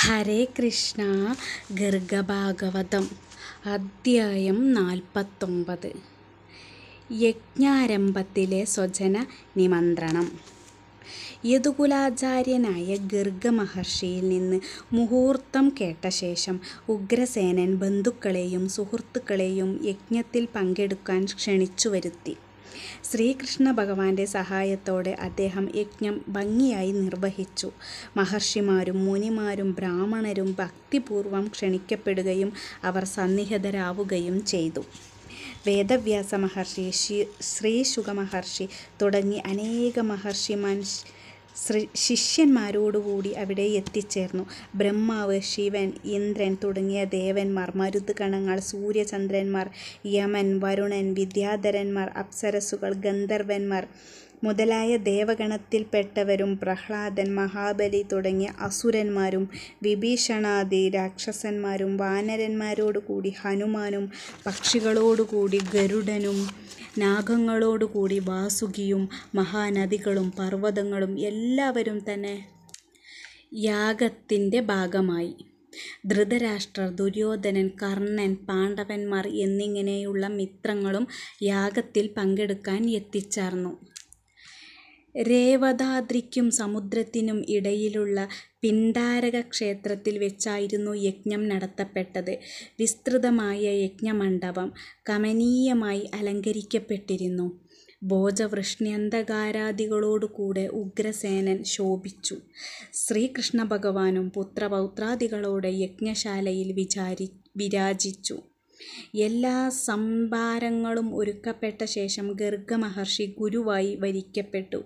ഹരേ കൃഷ്ണ. ഗർഗഭാഗവതം അധ്യായം 49. യജ്ഞാരംഭത്തിലെ സ്വജന നിമന്ത്രണം. യദുകുലാചാര്യനായ ഗർഗ മഹർഷിയിൽ നിന്ന് മുഹൂർത്തം കേട്ട ശേഷം ഉഗ്രസേനൻ ബന്ധുക്കളെയും സുഹൃത്തുക്കളെയും യജ്ഞത്തിൽ പങ്കെടുക്കാൻ ക്ഷണിച്ചു വരുത്തി. ശ്രീകൃഷ്ണ ഭഗവാന്റെ സഹായത്തോടെ അദ്ദേഹം യജ്ഞം ഭംഗിയായി നിർവഹിച്ചു. മഹർഷിമാരും മുനിമാരും ബ്രാഹ്മണരും ഭക്തിപൂർവം ക്ഷണിക്കപ്പെടുകയും അവർ സന്നിഹിതരാവുകയും ചെയ്തു. വേദവ്യാസ മഹർഷി, ശ്രീശുക മഹർഷി തുടങ്ങി അനേക മഹർഷിമാൻ ശിഷ്യന്മാരോടുകൂടി അവിടെ എത്തിച്ചേർന്നു. ബ്രഹ്മാവ്, ശിവൻ, ഇന്ദ്രൻ തുടങ്ങിയ ദേവന്മാർ, മരുത്കണങ്ങൾ, സൂര്യചന്ദ്രന്മാർ, യമൻ, വരുണൻ, വിദ്യാധരന്മാർ, അപ്സരസുകൾ, ഗന്ധർവന്മാർ മുതലായ ദേവഗണത്തിൽപ്പെട്ടവരും പ്രഹ്ലാദൻ, മഹാബലി തുടങ്ങിയ അസുരന്മാരും വിഭീഷണാദി രാക്ഷസന്മാരും വാനരന്മാരോടുകൂടി ഹനുമാനും പക്ഷികളോടുകൂടി ഗരുഡനും നാഗങ്ങളോടുകൂടി വാസുകിയും മഹാനദികളും പർവ്വതങ്ങളും എല്ലാവരും തന്നെ യാഗത്തിൻ്റെ ഭാഗമായി. ധൃതരാഷ്ട്രർ, ദുര്യോധനൻ, കർണൻ, പാണ്ഡവന്മാർ എന്നിങ്ങനെയുള്ള മിത്രങ്ങളും യാഗത്തിൽ പങ്കെടുക്കാൻ എത്തിച്ചേർന്നു. രേവതാദ്രിക്കും സമുദ്രത്തിനും ഇടയിലുള്ള പിണ്ഡാരക ക്ഷേത്രത്തിൽ വെച്ചായിരുന്നു യജ്ഞം നടത്തപ്പെട്ടത്. വിസ്തൃതമായ യജ്ഞമണ്ഡപം കമനീയമായി അലങ്കരിക്കപ്പെട്ടിരുന്നു. ഭോജവൃഷ്ണ്യന്തകാരാദികളോടുകൂടെ ഉഗ്രസേനൻ ശോഭിച്ചു. ശ്രീകൃഷ്ണ ഭഗവാനും പുത്രപൗത്രാദികളോടെ യജ്ഞശാലയിൽ വിരാജിച്ചു. എല്ലാ സംഭാരങ്ങളും ഒരുക്കപ്പെട്ട ശേഷം ഗർഗ മഹർഷി ഗുരുവായി വരിക്കപ്പെട്ടു.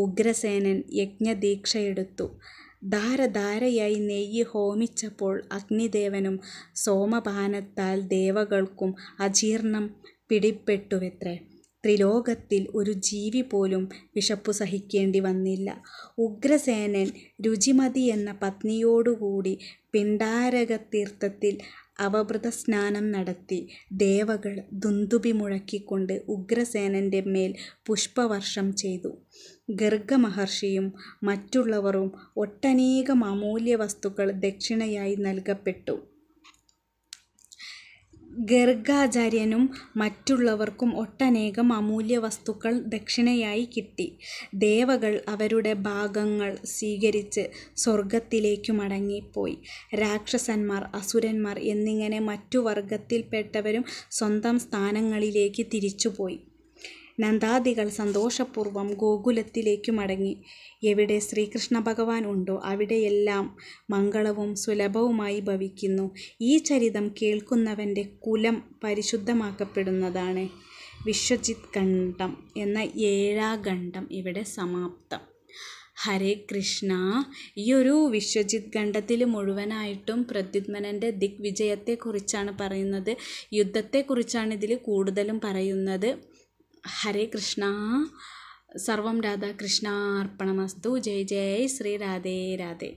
ഉഗ്രസേനൻ യജ്ഞദീക്ഷയെടുത്തു. ധാരധാരയായി നെയ്യ് ഹോമിച്ചപ്പോൾ അഗ്നിദേവനും സോമപാനത്താൽ ദേവകൾക്കും അജീർണം പിടിപെട്ടുവത്രേ. ത്രിലോകത്തിൽ ഒരു ജീവി പോലും വിശപ്പു സഹിക്കേണ്ടി വന്നില്ല. ഉഗ്രസേനൻ രുചിമതി എന്ന പത്നിയോടുകൂടി പിണ്ഡാരകതീർത്ഥത്തിൽ അവഭൃതസ്നാനം നടത്തി. ദേവകൾ ദുന്ദുഭി മുഴക്കിക്കൊണ്ട് ഉഗ്രസേനൻ്റെ മേൽ പുഷ്പവർഷം ചെയ്തു. ഗർഗ മഹർഷിയും മറ്റുള്ളവരും ഒട്ടനേകം അമൂല്യ വസ്തുക്കൾ ദക്ഷിണയായി നൽകപ്പെട്ടു. ഗർഗാചാര്യനും മറ്റുള്ളവർക്കും ഒട്ടനേകം അമൂല്യ വസ്തുക്കൾ ദക്ഷിണയായി കിട്ടി. ദേവകൾ അവരുടെ ഭാഗങ്ങൾ സ്വീകരിച്ച് സ്വർഗത്തിലേക്കു മടങ്ങിപ്പോയി. രാക്ഷസന്മാർ, അസുരന്മാർ എന്നിങ്ങനെ മറ്റു വർഗത്തിൽപ്പെട്ടവരും സ്വന്തം സ്ഥാനങ്ങളിലേക്ക് തിരിച്ചുപോയി. നന്ദാദികൾ സന്തോഷപൂർവം ഗോകുലത്തിലേക്കു മടങ്ങി. എവിടെ ശ്രീകൃഷ്ണ ഭഗവാൻ ഉണ്ടോ അവിടെയെല്ലാം മംഗളവും സുലഭവുമായി ഭവിക്കുന്നു. ഈ ചരിതം കേൾക്കുന്നവൻ്റെ കുലം പരിശുദ്ധമാക്കപ്പെടുന്നതാണ്. വിശ്വജിത് ഖണ്ഡം എന്ന 7ാം ഖണ്ഡം ഇവിടെ സമാപ്തം. ഹരേ കൃഷ്ണ. ഈ ഒരു വിശ്വജിത് ഖണ്ഡത്തിൽ മുഴുവനായിട്ടും പ്രദ്യുമ്നൻ്റെ ദിഗ്വിജയത്തെക്കുറിച്ചാണ് പറയുന്നത്. യുദ്ധത്തെക്കുറിച്ചാണ് ഇതിൽ കൂടുതലും പറയുന്നത്. ഹരേ കൃഷ്ണ. സർവം രാധാകൃഷ്ണാർപ്പണമസ്തു. ജയ് ജയ് ശ്രീ രാധേ രാധേ.